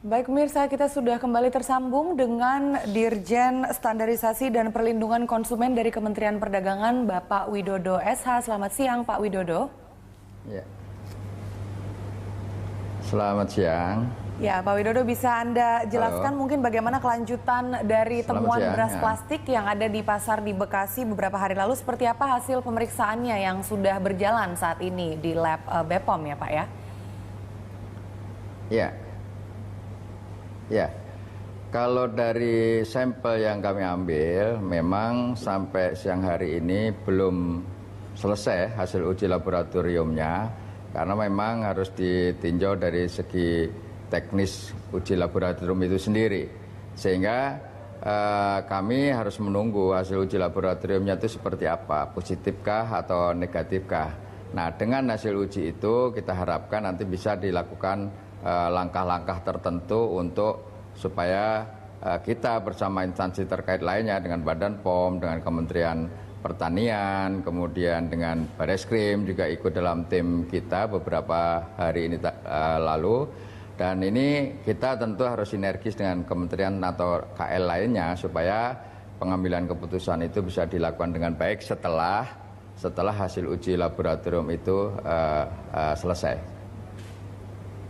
Baik pemirsa, kita sudah kembali tersambung dengan Dirjen Standarisasi dan Perlindungan Konsumen dari Kementerian Perdagangan, Bapak Widodo SH. Selamat siang, Pak Widodo. Ya. Selamat siang. Ya, Pak Widodo, bisa Anda jelaskan mungkin bagaimana kelanjutan dari temuan beras plastik yang ada di pasar di Bekasi beberapa hari lalu? Seperti apa hasil pemeriksaannya yang sudah berjalan saat ini di lab BPOM ya, Pak ya? Ya. Ya, kalau dari sampel yang kami ambil, memang sampai siang hari ini belum selesai hasil uji laboratoriumnya, karena memang harus ditinjau dari segi teknis uji laboratorium itu sendiri. Sehingga kami harus menunggu hasil uji laboratoriumnya itu seperti apa, positifkah atau negatifkah. Nah, dengan hasil uji itu kita harapkan nanti bisa dilakukan langkah-langkah tertentu untuk supaya kita bersama instansi terkait lainnya dengan Badan POM, dengan Kementerian Pertanian, kemudian dengan Bareskrim juga ikut dalam tim kita beberapa hari ini lalu. Dan ini kita tentu harus sinergis dengan kementerian atau KL lainnya supaya pengambilan keputusan itu bisa dilakukan dengan baik setelah hasil uji laboratorium itu selesai.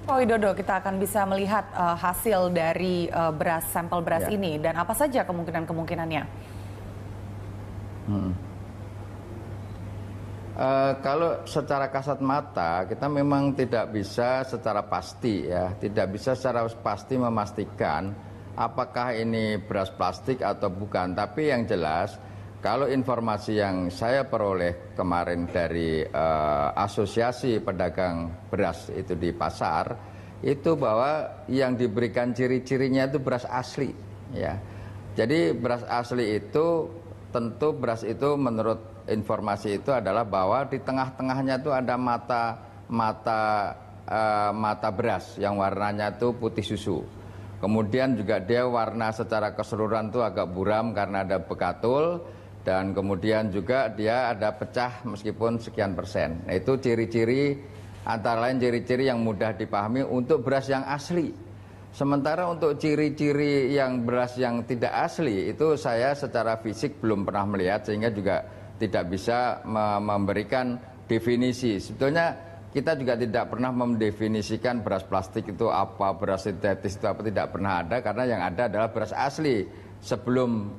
Pak Widodo, kita akan bisa melihat hasil dari sampel beras ini dan apa saja kemungkinan-kemungkinannya? Kalau secara kasat mata kita memang tidak bisa secara pasti memastikan apakah ini beras plastik atau bukan. Tapi yang jelas kalau informasi yang saya peroleh kemarin dari Asosiasi Pedagang Beras itu di pasar, itu bahwa yang diberikan ciri-cirinya itu beras asli. Ya. Jadi beras asli itu tentu beras itu menurut informasi itu adalah bahwa di tengah-tengahnya itu ada mata beras yang warnanya itu putih susu. Kemudian juga dia warna secara keseluruhan itu agak buram karena ada bekatul. Dan kemudian juga dia ada pecah meskipun sekian persen. Nah, itu ciri-ciri antara lain ciri-ciri yang mudah dipahami untuk beras yang asli. Sementara untuk ciri-ciri yang beras yang tidak asli itu saya secara fisik belum pernah melihat sehingga juga tidak bisa memberikan definisi. Sebetulnya kita juga tidak pernah mendefinisikan beras plastik itu apa, beras sintetis itu apa, tidak pernah ada karena yang ada adalah beras asli sebelum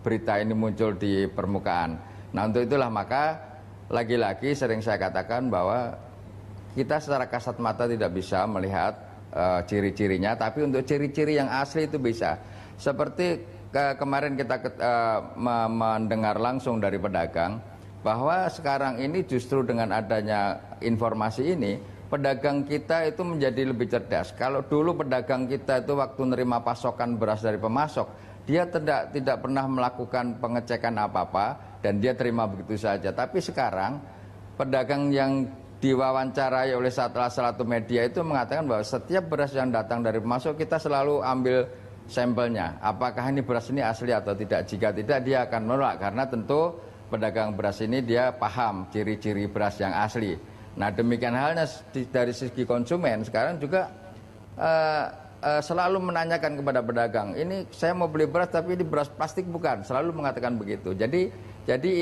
berita ini muncul di permukaan. Nah, untuk itulah maka lagi-lagi sering saya katakan bahwa kita secara kasat mata tidak bisa melihat ciri-cirinya, tapi untuk ciri-ciri yang asli itu bisa. Seperti kemarin kita mendengar langsung dari pedagang bahwa sekarang ini justru dengan adanya informasi ini pedagang kita itu menjadi lebih cerdas. Kalau dulu pedagang kita itu waktu nerima pasokan beras dari pemasok, dia tidak pernah melakukan pengecekan apa-apa dan dia terima begitu saja. Tapi sekarang pedagang yang diwawancarai oleh salah satu media itu mengatakan bahwa setiap beras yang datang dari pemasok kita selalu ambil sampelnya. Apakah ini beras ini asli atau tidak? Jika tidak dia akan menolak karena tentu pedagang beras ini dia paham ciri-ciri beras yang asli. Nah, demikian halnya dari segi konsumen sekarang juga selalu menanyakan kepada pedagang, ini saya mau beli beras tapi ini beras plastik bukan, selalu mengatakan begitu. Jadi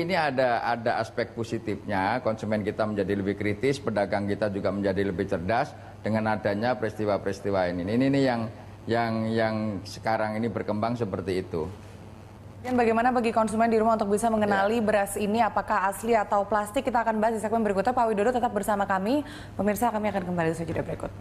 ini ada aspek positifnya, konsumen kita menjadi lebih kritis, pedagang kita juga menjadi lebih cerdas dengan adanya peristiwa-peristiwa ini. Ini yang sekarang ini berkembang seperti itu. Dan bagaimana bagi konsumen di rumah untuk bisa mengenali beras ini apakah asli atau plastik? Kita akan bahas di segmen berikutnya. Pak Widodo tetap bersama kami. Pemirsa, kami akan kembali sesudah berikut.